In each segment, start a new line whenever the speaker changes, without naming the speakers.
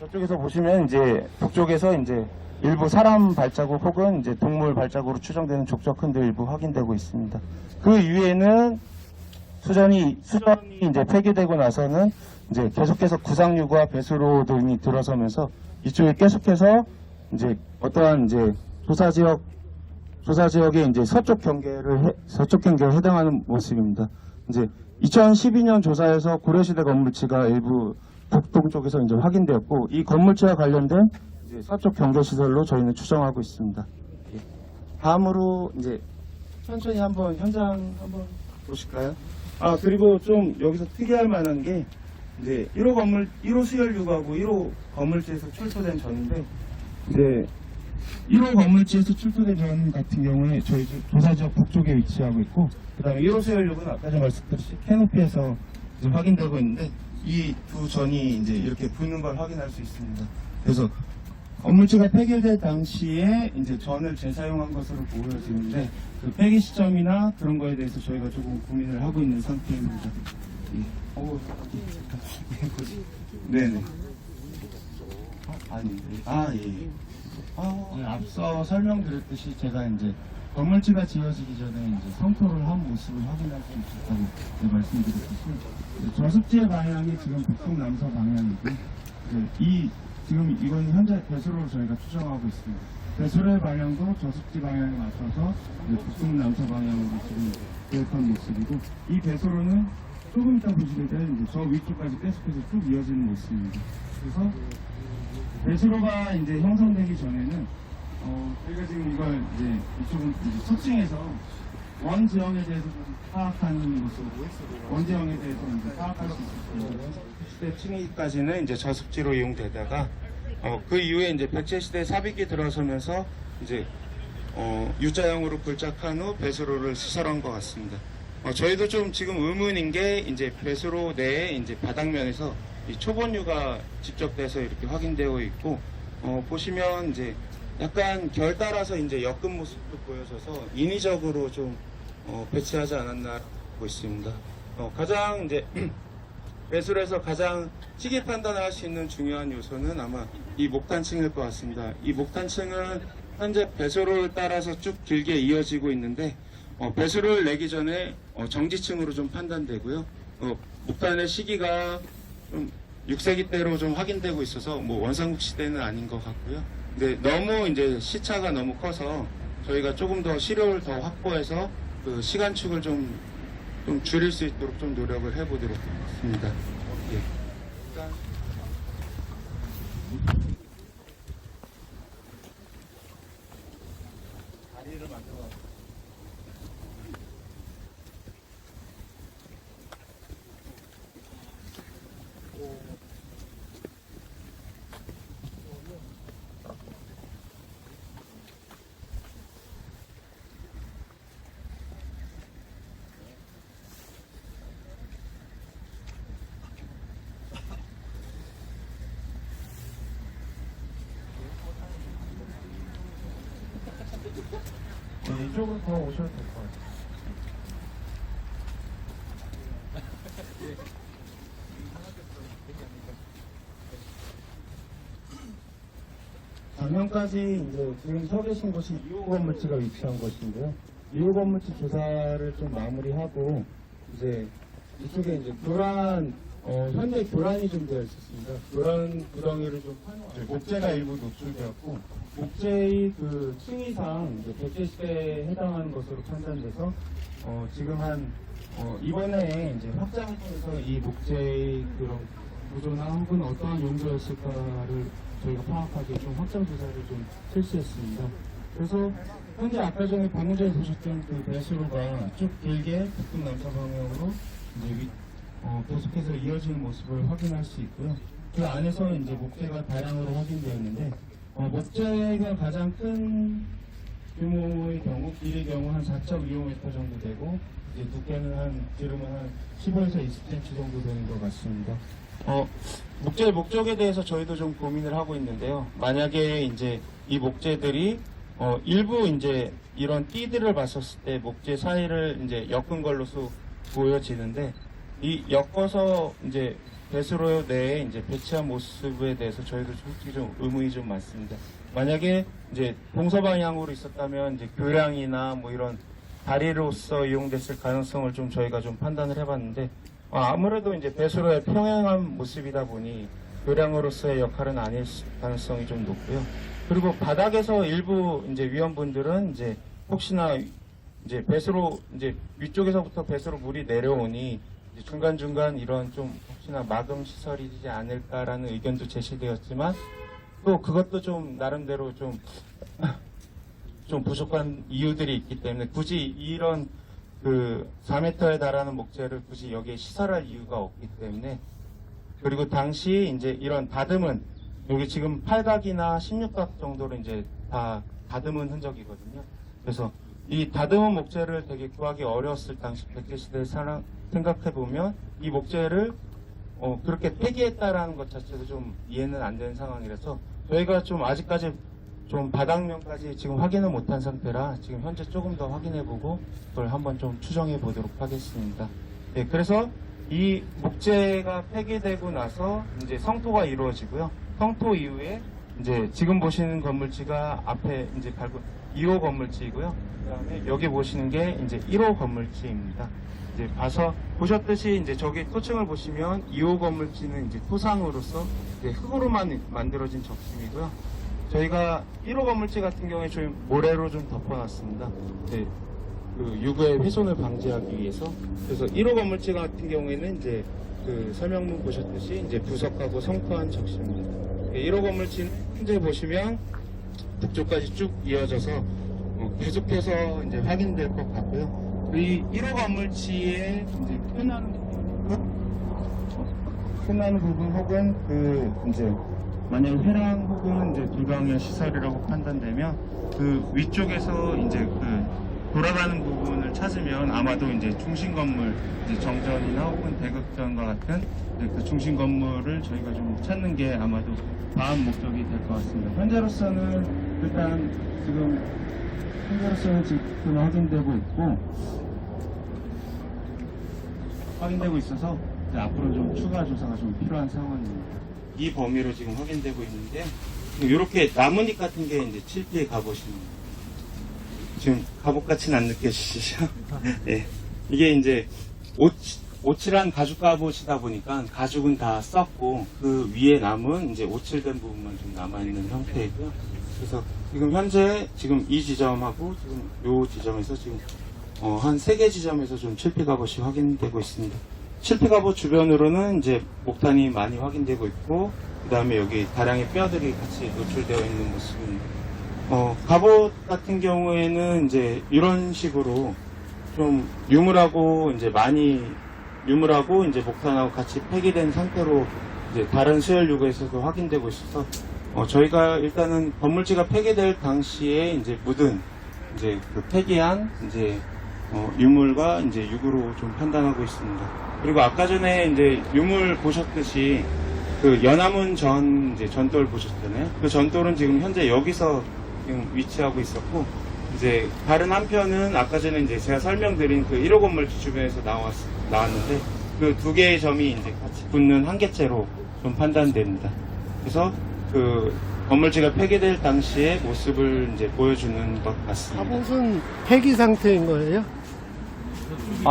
저쪽에서 보시면 이제 북쪽에서 이제 일부 사람 발자국 혹은 이제 동물 발자국으로 추정되는 족적 흔들 일부 확인되고 있습니다. 그 이후에는 수전이 이제 폐기되고 나서는 이제 계속해서 구상류가 배수로 등이 들어서면서 이쪽에 계속해서 이제 어떠한 이제 조사 지역의 이제 서쪽 경계에 해당하는 모습입니다. 이제 2012년 조사에서 고려시대 건물치가 일부 북동쪽에서 이제 확인되었고, 이 건물치와 관련된 이제 서쪽 경계시설로 저희는 추정하고 있습니다. 다음으로 이제 천천히 한번 현장 한번 보실까요? 그리고 좀 여기서 특이할 만한 게 이제 1호 수열유가하고 1호 건물지에서 출토된 전인데, 이제 1호 건물지에서 출토된 전 같은 경우에 저희 조사지역 북쪽에 위치하고 있고, 그 다음에 1호 수열유는 아까 전에 말씀드렸듯이 캐노피에서 이제 확인되고 있는데, 이 두 전이 이제 이렇게 붙는 걸 확인할 수 있습니다. 그래서 건물지가 폐기될 당시에 이제 전을 재사용한 것으로 보여지는데, 그 폐기 시점이나 그런 거에 대해서 저희가 조금 고민을 하고 있는 상태입니다. 네네. 앞서 설명드렸듯이 제가 이제 건물지가 지어지기 전에 이제 성토를 한 모습을 확인할 수 있었다고 말씀드렸듯이, 저습지의 방향이 지금 북동 남서 방향이고, 지금 이건 현재 배수로를 저희가 추정하고 있습니다. 배수로의 방향도 저습지 방향에 맞춰서 북동 남서 방향으로 지금 계획한 모습이고, 이 배수로는 조금 이따 보시게 될 이제 저 위쪽까지 계속해서 쭉 이어지는 모습입니다. 그래서 배수로가 이제 형성되기 전에는 저희가 지금 이걸 이제 이쪽은 이제 석층에서 원 지형에 대해서 좀 파악하는 모습으로 원 지형에 대해서 이제 파악할 수 있습니다. 시대 층위까지는 이제 저습지로 이용되다가 그 이후에 이제 백제시대 삽입이 들어서면서 이제 U자형으로 불작한 후 배수로를 시설한 것 같습니다. 저희도 좀 지금 의문인 게 이제 배수로 내에 이제 바닥면에서 이 초본유가 직접 돼서 이렇게 확인되어 있고, 보시면 이제 약간 결 따라서 이제 엮은 모습도 보여져서 인위적으로 좀 배치하지 않았나 보고 있습니다. 가장 이제 배수로에서 가장 시기 판단을 할 수 있는 중요한 요소는 아마 이 목탄층일 것 같습니다. 이 목탄층은 현재 배수로를 따라서 쭉 길게 이어지고 있는데, 배수로를 내기 전에 정지층으로 좀 판단되고요. 목탄의 시기가 좀 6세기 때로 좀 확인되고 있어서 뭐 원삼국 시대는 아닌 것 같고요. 근데 너무 이제 시차가 너무 커서 저희가 조금 더 시료를 더 확보해서 그 시간축을 좀 줄일 수 있도록 좀 노력을 해보도록 하겠습니다. 예. 다리를 만들어. 이쪽으로 더 오셔도 될 것 같아요. 작년까지 이제 지금 서 계신 곳이 2호 건물지가 위치한 곳인데요. 2호 건물지 조사를 좀 마무리하고, 이제 이쪽에 이제 현재 교란이 좀 되어 있었습니다. 교란 구덩이를 좀 목재가 일부 노출되었고, 목재의 그 층위상 이제 백제시대에 해당하는 것으로 판단돼서 지금 이번에 이제 확장을 통해서 이 목재의 그런 구조나 혹은 어떠한 용도였을까를 저희가 파악하기 좀 확장 조사를 좀 실시했습니다. 그래서 현재 아까 전에 방금 전에 보셨던 그 배수로가 쭉 길게 북동 남서 방향으로 이제 계속해서 이어지는 모습을 확인할 수 있고요. 그 안에서 이제 목재가 다량으로 확인되었는데, 목재가 가장 큰 규모의 경우, 길의 경우 한 4.25m 정도 되고, 이제 두께는 지름은 한 15에서 20cm 정도 되는 것 같습니다. 목재의 목적에 대해서 저희도 좀 고민을 하고 있는데요. 만약에 이제 이 목재들이 일부 이제 이런 띠들을 봤었을 때 목재 사이를 이제 엮은 걸로서 보여지는데, 이 엮어서 이제
배수로 내에 이제 배치한 모습에 대해서 저희도 솔직히 좀 의문이 좀 많습니다. 만약에 이제 동서 방향으로 있었다면 이제 교량이나 뭐 이런 다리로서 이용됐을 가능성을 좀 저희가 좀 판단을 해봤는데 아무래도 이제 배수로의 평행한 모습이다 보니 교량으로서의 역할은 아닐 가능성이 좀 높고요. 그리고 바닥에서 일부 이제 위원분들은 이제 혹시나 이제 배수로 이제 위쪽에서부터 배수로 물이 내려오니 이제 중간중간 이런 좀 혹시나 마금 시설이지 않을까라는 의견도 제시되었지만 또 그것도 좀 나름대로 좀 부족한 이유들이 있기 때문에 굳이 이런 그 4m에 달하는 목재를 굳이 여기에 시설할 이유가 없기 때문에 그리고 당시 이제 이런 다듬은 여기 지금 8각이나 16각 정도로 이제 다 다듬은 흔적이거든요. 그래서 이 다듬은 목재를 되게 구하기 어려웠을 당시 백제시대를 생각해보면 이 목재를 그렇게 폐기했다라는 것 자체도 좀 이해는 안 되는 상황이라서 저희가 좀 아직까지 좀 바닥면까지 지금 확인을 못한 상태라 지금 현재 조금 더 확인해보고 그걸 한번 좀 추정해보도록 하겠습니다. 네, 그래서 이 목재가 폐기되고 나서 이제 성토가 이루어지고요. 성토 이후에 이제 지금 보시는 건물지가 앞에 이제 2호 건물지이고요. 그다음에 여기 보시는 게 이제 1호 건물지입니다. 이제 보셨듯이 이제 저기 토층을 보시면 2호 건물지는 이제 토상으로서 이제 흙으로만 만들어진 적심이고요. 저희가 1호 건물지 같은 경우에 좀 모래로 좀 덮어놨습니다. 네, 그 유구의 훼손을 방지하기 위해서. 그래서 1호 건물지 같은 경우에는 이제 그 설명문 보셨듯이 이제 부석하고 성토한 적시입니다. 1호 건물지는 현재 보시면 북쪽까지 쭉 이어져서 계속해서 이제 확인될 것 같고요. 이 1호 건물지에 이제 끝나는 부분 혹은 그 이제 만약 회랑 혹은 이제 불가항력 시설이라고 판단되면 그 위쪽에서 이제 그 돌아가는 부분을 찾으면 아마도 이제 중심 건물, 이제 정전이나 혹은 대극전과 같은 그 중심 건물을 저희가 좀 찾는 게 아마도 다음 목적이 될 것 같습니다. 현재로서는 지금 확인되고 있어서 이제 앞으로 좀 추가 조사가 좀 필요한 상황입니다. 이 범위로 지금 확인되고 있는데 이렇게 나뭇잎 같은 게 이제 칠피에 갑옷입니다. 지금 갑옷 같이는 안 느껴지시죠? 네. 이게 이제 오칠한 가죽 갑옷이다 보니까 가죽은 다 썼고 그 위에 남은 이제 오칠된 부분만 좀 남아있는 형태이고요. 그래서 지금 현재 지금 이 지점하고 지금 요 지점에서 지금 한 3개 지점에서 좀 칠피 갑옷이 확인되고 있습니다. 칠피 갑옷 주변으로는 이제 목탄이 많이 확인되고 있고 그 다음에 여기 다량의 뼈들이 같이 노출되어 있는 모습입니다. 갑옷 같은 경우에는 이제 이런 식으로 좀 유물하고 이제 목탄하고 같이 폐기된 상태로 이제 다른 수혈 유구에서도 확인되고 있어서 저희가 일단은 건물지가 폐기될 당시에 이제 묻은 이제 그 폐기한 이제 유물과 이제 유구로 좀 판단하고 있습니다. 그리고 아까 전에 이제 유물 보셨듯이 그 연화문 이제 전돌 보셨잖아요. 그 전돌은 지금 현재 여기서 지금 위치하고 있었고 이제 다른 한편은 아까 전에 이제 제가 설명드린 그 1호 건물지 주변에서 나왔는데 그 2개의 점이 이제 같이 붙는 한 개체로 좀 판단됩니다. 그래서 그 건물지가 폐기될 당시의 모습을 이제 보여주는 것 같습니다.
갑옷은 폐기 상태인 거예요?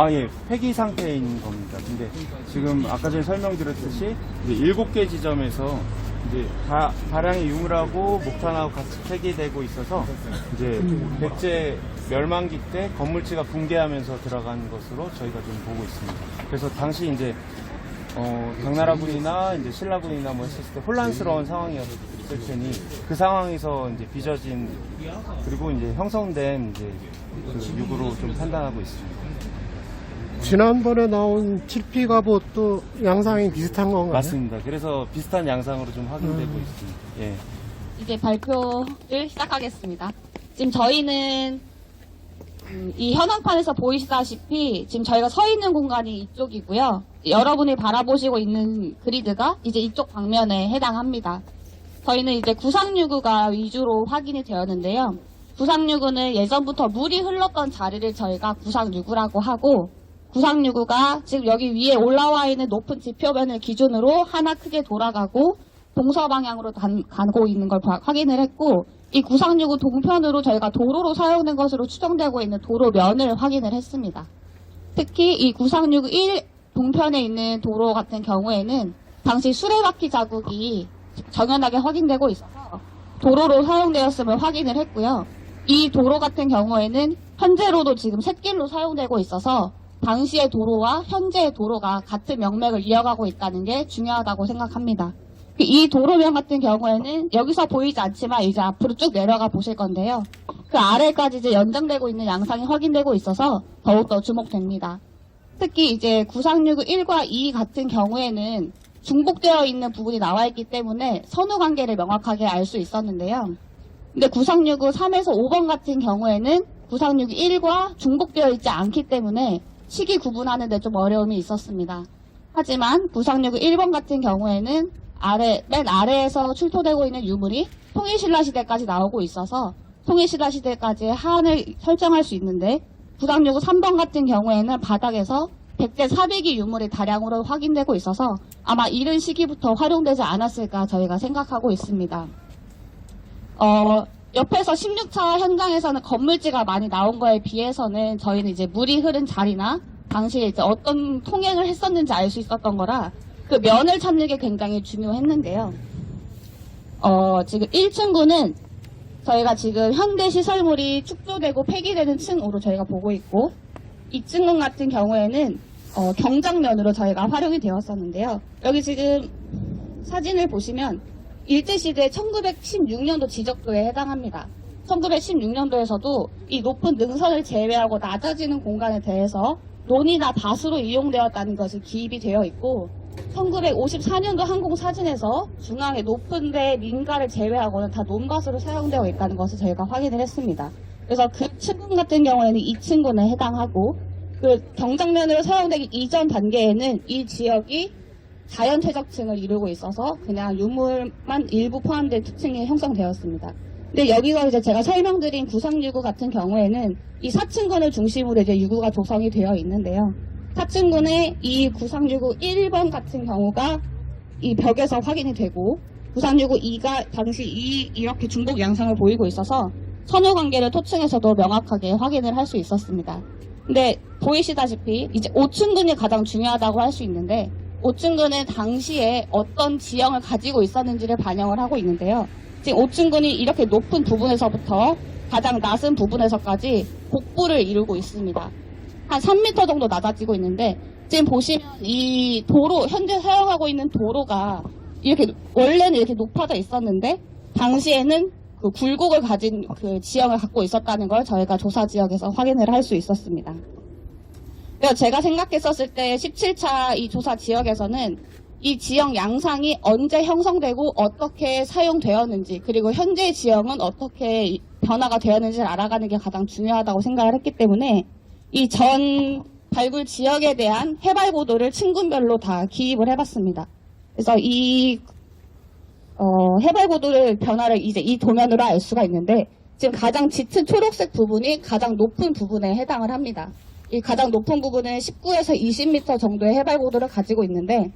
예, 폐기 상태인 겁니다. 근데 지금 아까 전에 설명드렸듯이 이제 7개 지점에서 이제 다량의 유물하고 목탄하고 같이 폐기되고 있어서 이제 백제 멸망기 때 건물지가 붕괴하면서 들어간 것으로 저희가 좀 보고 있습니다. 그래서 당시 이제 당나라군이나 이제 신라군이나 뭐 했을 때 혼란스러운 상황이었을 테니 그 상황에서 이제 빚어진 그리고 이제 형성된 이제 그 유구로 좀 판단하고 있습니다.
지난번에 나온 칠피 갑옷도 양상이 비슷한 건가요?
맞습니다. 그래서 비슷한 양상으로 좀 확인되고 있습니다. 예.
이제 발표를 시작하겠습니다. 지금 저희는 이 현황판에서 보이시다시피 지금 저희가 서 있는 공간이 이쪽이고요. 여러분이 바라보시고 있는 그리드가 이제 이쪽 방면에 해당합니다. 저희는 이제 구상유구가 위주로 확인이 되었는데요. 구상유구는 예전부터 물이 흘렀던 자리를 저희가 구상유구라고 하고 구상유구가 지금 여기 위에 올라와 있는 높은 지표면을 기준으로 하나 크게 돌아가고 동서방향으로 가고 있는 걸 확인을 했고, 이 구상유구 동편으로 저희가 도로로 사용된 것으로 추정되고 있는 도로면을 확인을 했습니다. 특히 이 구상유구 1 동편에 있는 도로 같은 경우에는 당시 수레바퀴 자국이 정연하게 확인되고 있어서 도로로 사용되었음을 확인을 했고요. 이 도로 같은 경우에는 현재로도 지금 샛길로 사용되고 있어서 당시의 도로와 현재의 도로가 같은 명맥을 이어가고 있다는 게 중요하다고 생각합니다. 이 도로명 같은 경우에는 여기서 보이지 않지만 이제 앞으로 쭉 내려가 보실 건데요. 그 아래까지 이제 연장되고 있는 양상이 확인되고 있어서 더욱더 주목됩니다. 특히 이제 구상유구 1과 2 같은 경우에는 중복되어 있는 부분이 나와 있기 때문에 선후 관계를 명확하게 알 수 있었는데요. 근데 구상유구 3에서 5번 같은 경우에는 구상유구 1과 중복되어 있지 않기 때문에 시기 구분하는 데 좀 어려움이 있었습니다. 하지만 구상유구 1번 같은 경우에는 맨 아래에서 출토되고 있는 유물이 통일신라 시대까지 나오고 있어서 통일신라 시대까지의 한을 설정할 수 있는데, 구상유구 3번 같은 경우에는 바닥에서 백제 400기 유물이 다량으로 확인되고 있어서 아마 이른 시기부터 활용되지 않았을까 저희가 생각하고 있습니다. 옆에서 16차 현장에서는 건물지가 많이 나온 거에 비해서는 저희는 이제 물이 흐른 자리나 당시에 이제 어떤 통행을 했었는지 알 수 있었던 거라 그 면을 찾는 게 굉장히 중요했는데요. 지금 1층구는 저희가 지금 현대 시설물이 축소되고 폐기되는 층으로 저희가 보고 있고, 2층군 같은 경우에는 경장면으로 저희가 활용이 되었었는데요. 여기 지금 사진을 보시면 일제시대 1916년도 지적도에 해당합니다. 1916년도에서도 이 높은 능선을 제외하고 낮아지는 공간에 대해서 논이나 밭으로 이용되었다는 것이 기입이 되어 있고, 1954년도 항공사진에서 중앙에 높은 데 민가를 제외하고는 다 논밭으로 사용되어 있다는 것을 저희가 확인을 했습니다. 그래서 그 층군 같은 경우에는 2층군에 해당하고, 그 경장면으로 사용되기 이전 단계에는 이 지역이 자연퇴적층을 이루고 있어서 그냥 유물만 일부 포함된 특층이 형성되었습니다. 근데 여기서 이제 제가 설명드린 구상유구 같은 경우에는 이 4층군을 중심으로 이제 유구가 조성이 되어 있는데요. 4층군의 이 구상유구 1번 같은 경우가 이 벽에서 확인이 되고, 구상유구 2가 당시 이렇게 중복 양상을 보이고 있어서 선후 관계를 토층에서도 명확하게 확인을 할 수 있었습니다. 근데 보이시다시피 이제 5층군이 가장 중요하다고 할 수 있는데, 5층군은 당시에 어떤 지형을 가지고 있었는지를 반영을 하고 있는데요. 지금 5층군이 이렇게 높은 부분에서부터 가장 낮은 부분에서까지 복부를 이루고 있습니다. 한 3m 정도 낮아지고 있는데, 지금 보시면 이 도로, 현재 사용하고 있는 도로가 이렇게 원래는 이렇게 높아져 있었는데 당시에는 그 굴곡을 가진 그 지형을 갖고 있었다는 걸 저희가 조사 지역에서 확인을 할 수 있었습니다. 그래서 제가 생각했었을 때 17차 이 조사 지역에서는 이 지형 양상이 언제 형성되고 어떻게 사용되었는지, 그리고 현재 지형은 어떻게 변화가 되었는지를 알아가는 게 가장 중요하다고 생각을 했기 때문에 이 전 발굴 지역에 대한 해발 고도를 층군별로 다 기입을 해봤습니다. 그래서 이 해발 고도를 변화를 이제 이 도면으로 알 수가 있는데, 지금 가장 짙은 초록색 부분이 가장 높은 부분에 해당을 합니다. 이 가장 높은 부분은 19에서 20m 정도의 해발 고도를 가지고 있는데,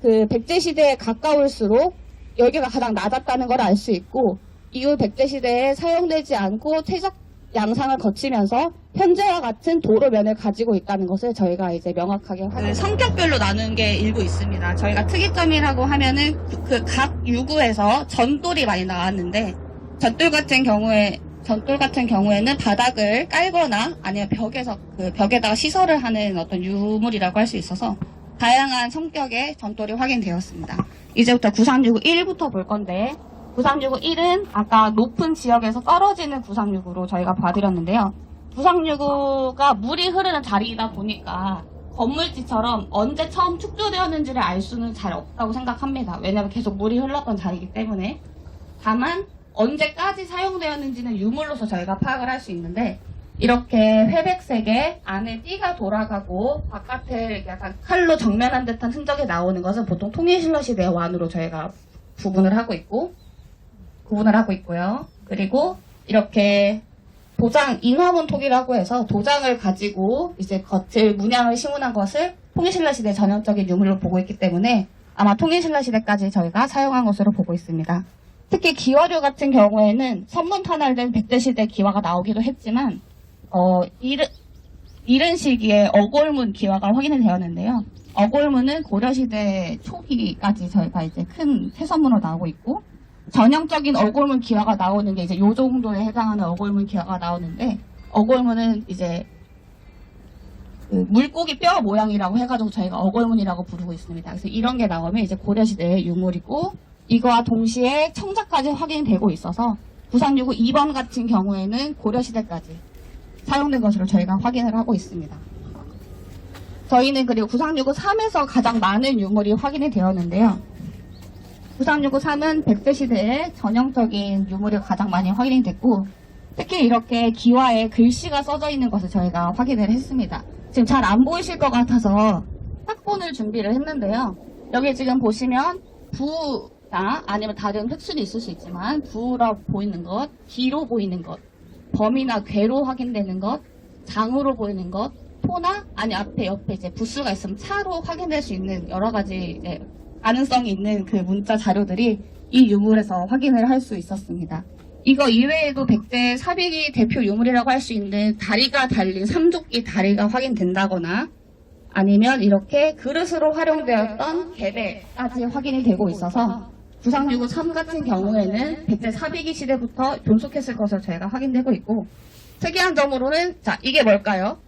그 백제 시대에 가까울수록 여기가 가장 낮았다는 걸 알 수 있고, 이후 백제 시대에 사용되지 않고 퇴적 양상을 거치면서 현재와 같은 도로면을 가지고 있다는 것을 저희가 이제 명확하게 성격별로 나누는 게 일부 있습니다. 저희가 특이점이라고 하면은 그 각 유구에서 전돌이 많이 나왔는데, 전돌 같은 경우에는 바닥을 깔거나 아니면 벽에다가 시설을 하는 어떤 유물이라고 할 수 있어서 다양한 성격의 전돌이 확인되었습니다. 이제부터 구상유구 1부터 볼 건데, 구상유구 1은 아까 높은 지역에서 떨어지는 구상유구로 저희가 봐드렸는데요. 구상유구가 물이 흐르는 자리이다 보니까 건물지처럼 언제 처음 축조되었는지를 알 수는 잘 없다고 생각합니다. 왜냐하면 계속 물이 흘렀던 자리이기 때문에. 다만 언제까지 사용되었는지는 유물로서 저희가 파악을 할 수 있는데, 이렇게 회백색에 안에 띠가 돌아가고 바깥에 약간 칼로 정면한 듯한 흔적이 나오는 것은 보통 통일신라 시대의 완으로 저희가 구분을 하고 있고요. 그리고 이렇게 도장, 인화문톡이라고 해서 도장을 가지고 이제 겉을 문양을 심문한 것을 통일신라 시대 전형적인 유물로 보고 있기 때문에 아마 통일신라 시대까지 저희가 사용한 것으로 보고 있습니다. 특히 기와류 같은 경우에는 선문 탄활된 백제 시대 기와가 나오기도 했지만 이른 시기에 어골문 기와가 확인이 되었는데요. 어골문은 고려시대 초기까지 저희가 이제 큰 태선문으로 나오고 있고, 전형적인 어골문 기와가 나오는 게 이제 요 정도에 해당하는 어골문 기와가 나오는데, 어골문은 이제 그 물고기 뼈 모양이라고 해가지고 저희가 어골문이라고 부르고 있습니다. 그래서 이런 게 나오면 이제 고려시대의 유물이고, 이거와 동시에 청자까지 확인되고 있어서 구상유구 2번 같은 경우에는 고려시대까지 사용된 것으로 저희가 확인을 하고 있습니다. 저희는 그리고 구상유구 3에서 가장 많은 유물이 확인이 되었는데요. 구상유구 3은 백제 시대의 전형적인 유물이 가장 많이 확인이 됐고, 특히 이렇게 기와에 글씨가 써져 있는 것을 저희가 확인을 했습니다. 지금 잘 안 보이실 것 같아서 딱본을 준비를 했는데요. 여기 지금 보시면 부나 아니면 다른 획순이 있을 수 있지만 부로 보이는 것, 기로 보이는 것, 범이나 괴로 확인되는 것, 장으로 보이는 것, 토나 아니 앞에 옆에 이제 부수가 있으면 차로 확인될 수 있는 여러 가지 가능성이 있는 그 문자 자료들이 이 유물에서 확인을 할 수 있었습니다. 이거 이외에도 백제 사비기 대표 유물이라고 할 수 있는 다리가 달린 삼조끼 다리가 확인된다거나 아니면 이렇게 그릇으로 활용되었던 개배까지 확인이 되고 있어서 구상유구 3 같은 경우에는 백제 사비기 시대부터 존속했을 것으로 저희가 확인되고 있고, 특이한 점으로는 자 이게 뭘까요?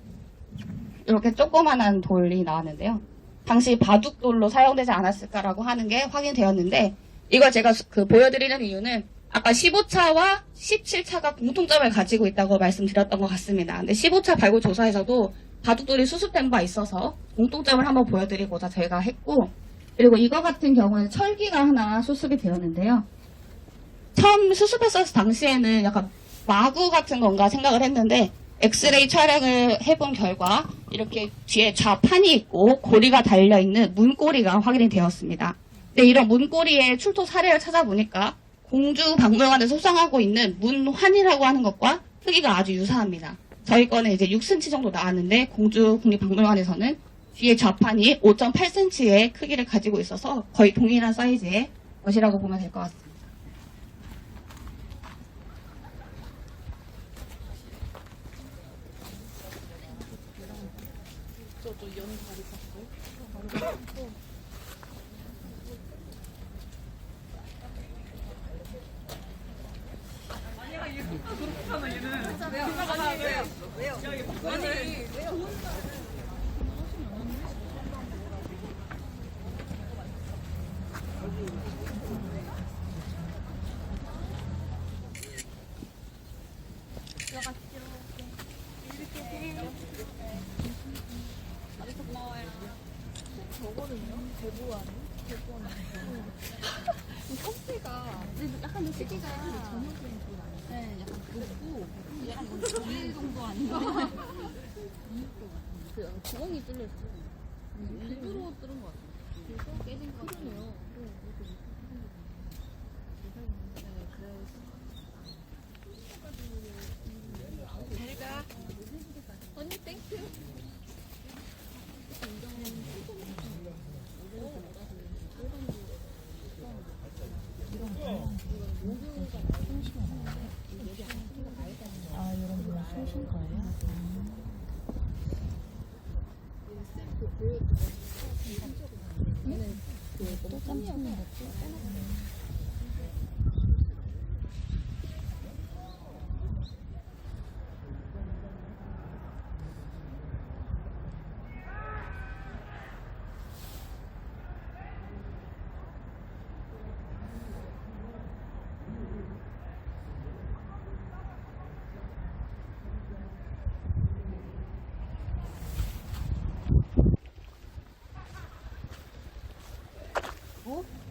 이렇게 조그만한 돌이 나왔는데요. 당시 바둑돌로 사용되지 않았을까라고 하는 게 확인되었는데, 이걸 제가 보여드리는 이유는 아까 15차와 17차가 공통점을 가지고 있다고 말씀드렸던 것 같습니다. 근데 15차 발굴 조사에서도 바둑돌이 수습된 바 있어서 공통점을 한번 보여드리고자 저희가 했고, 그리고 이거 같은 경우는 철기가 하나 수습이 되었는데요. 처음 수습했을 당시에는 약간 마구 같은 건가 생각을 했는데, 엑스레이 촬영을 해본 결과 이렇게 뒤에 좌판이 있고 고리가 달려있는 문고리가 확인이 되었습니다. 근데 이런 문고리의 출토 사례를 찾아보니까 공주박물관에 소장하고 있는 문환이라고 하는 것과 크기가 아주 유사합니다. 저희 거는 이제 6cm 정도 나왔는데 공주국립박물관에서는 뒤에 좌판이 5.8cm의 크기를 가지고 있어서 거의 동일한 사이즈의 것이라고 보면 될 것 같습니다.
약간 크기가 네, 약간 굵고 약간 이 정도 아닌가? 그 구멍이 뚫렸어. 일부러 뚫은 것 같아요. 그래서 깨진 것 같아요. 잘 가. 언니 땡큐.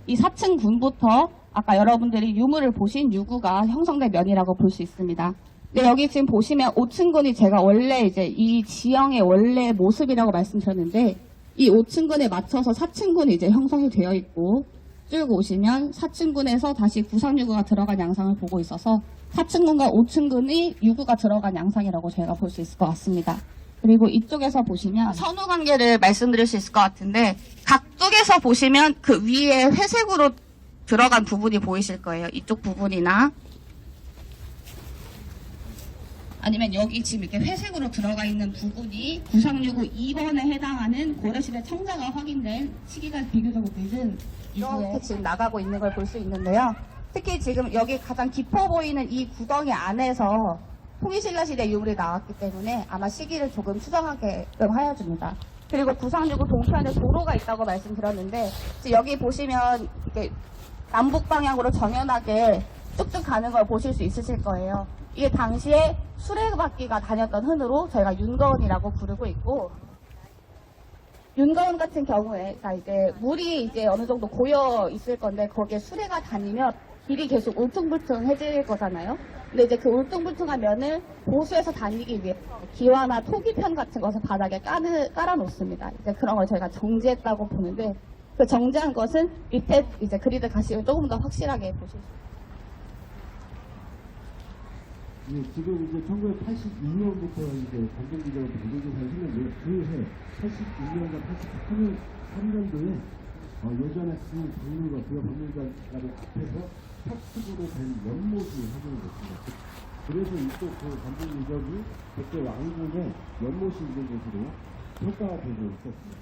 이 4층 군부터 아까 여러분들이 유물을 보신 유구가 형성된 면이라고 볼 수 있습니다. 근데 여기 지금 보시면 5층군이 제가 원래 이제 이 지형의 원래 모습이라고 말씀드렸는데, 이 5층군에 맞춰서 4층군이 이제 형성이 되어 있고, 쭉 오시면 4층군에서 다시 구상유구가 들어간 양상을 보고 있어서 4층군과 5층군이 유구가 들어간 양상이라고 저희가 볼 수 있을 것 같습니다. 그리고 이쪽에서 보시면 선후 관계를 말씀드릴 수 있을 것 같은데 각쪽에서 보시면 그 위에 회색으로 들어간 부분이 보이실 거예요. 이쪽 부분이나 아니면 여기 지금 이렇게 회색으로 들어가 있는 부분이 구상유구 2번에 해당하는 고려시대 청자가 확인된 시기가 비교적 늦은 이렇게 지금 나가고 있는 걸 볼 수 있는데요. 특히 지금 여기 가장 깊어 보이는 이 구덩이 안에서 통일신라 시대 유물이 나왔기 때문에 아마 시기를 조금 추정하게끔 하여줍니다. 그리고 구상유구 동편에 도로가 있다고 말씀드렸는데 지금 여기 보시면 이렇게 남북 방향으로 정연하게 쭉쭉 가는 걸 보실 수 있으실 거예요. 이게 당시에 수레바퀴가 다녔던 흔으로 저희가 윤거원이라고 부르고 있고, 윤거원 같은 경우에 이제 물이 이제 어느 정도 고여 있을 건데 거기에 수레가 다니면 길이 계속 울퉁불퉁해질 거잖아요. 근데 이제 그 울퉁불퉁한 면을 보수해서 다니기 위해 기와나 토기편 같은 것을 바닥에 깔아놓습니다. 이제 그런 걸 저희가 정지했다고 보는데 그 정지한 것은 밑에 이제 그리드 가시면 조금 더 확실하게 보실 수 있습니다.
예, 지금 이제 1982년부터 이제 관공기적으로 관공조사를 했는데 그해 81년과 83년도에 예전에 그 박물관, 그 박물관을 앞에서 탑식으로 된 연못이 확인이 됐습니다. 그래서 이쪽 그 관공유적이 그때 왕궁의 연못이 있는 곳으로 평가가 되고 있었습니다.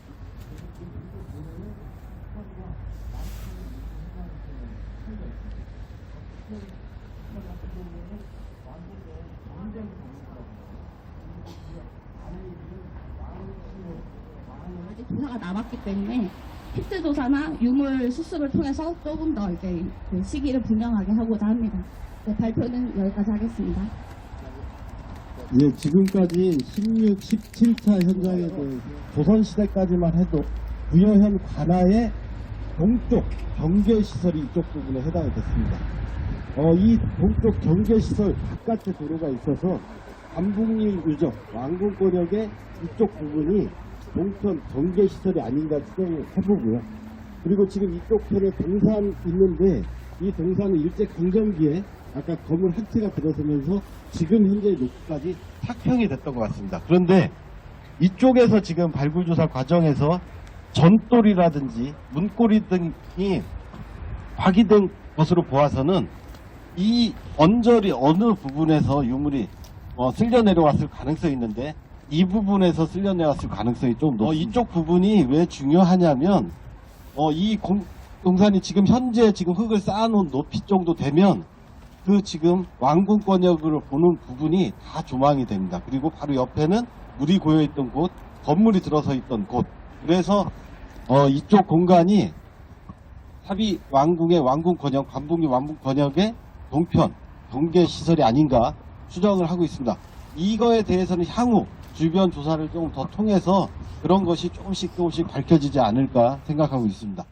아직 조사가 남았기 때문에 피트 조사나 유물 수습을 통해서 조금 더 이제 그 시기를 분명하게 하고자 합니다. 네, 발표는 여기까지 하겠습니다.
예, 지금까지 16, 17차 현장에 조선시대까지만 해도 부여현 관아의 동쪽 경계시설이 이쪽 부분에 해당이 됐습니다. 이 동쪽 경계시설 바깥에 도로가 있어서 남북일 유적, 왕궁권역의 이쪽 부분이 동편 경계시설이 아닌가 추정을 해보고요. 그리고 지금 이쪽 편에 동산 있는데 이 동산은 일제강점기에 아까 건물 한 채가 들어서면서 지금 현재 높이까지 착평이 됐던 것 같습니다. 그런데 이쪽에서 지금 발굴조사 과정에서 전돌이라든지 문고리 등이 확인된 것으로 보아서는 이 언저리 어느 부분에서 유물이 쓸려 내려왔을 가능성이 있는데 이 부분에서 쓸려 내려왔을 가능성이 좀 높습니다. 이쪽 부분이 왜 중요하냐면 이 동산이 지금 현재 지금 흙을 쌓아놓은 높이 정도 되면 그 지금 왕궁권역으로 보는 부분이 다 조망이 됩니다. 그리고 바로 옆에는 물이 고여있던 곳, 건물이 들어서 있던 곳. 그래서 이쪽 공간이 합의 왕궁의 왕궁권역, 관북리 왕궁권역의 동편, 경계시설이 아닌가 추정을 하고 있습니다. 이거에 대해서는 향후 주변 조사를 조금 더 통해서 그런 것이 조금씩 밝혀지지 않을까 생각하고 있습니다.